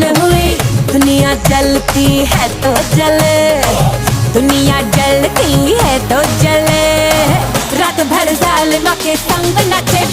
हुई दुनिया जलती है तो जले, दुनिया जलती है तो जले। रात भर जालिमा के संग नचे।